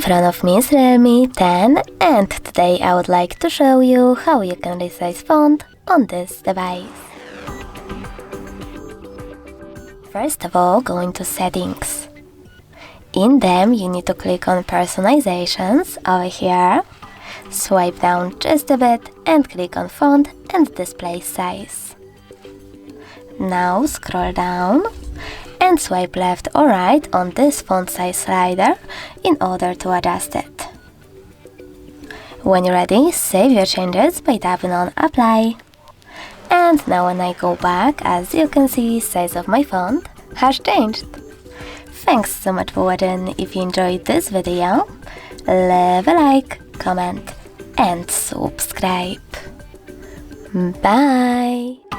front of me is Realme 10 and today I would like to show you how you can resize font on this device. First of all, go into Settings. In them you need to click on Personalizations over here, swipe down just a bit and click on Font and Display Size. Now scroll down and swipe left or right on this font size slider in order to adjust it. When you're ready, save your changes by tapping on Apply. And now when I go back, as you can see, size of my font has changed. Thanks so much for watching. If you enjoyed this video, leave a like, comment and subscribe. Bye!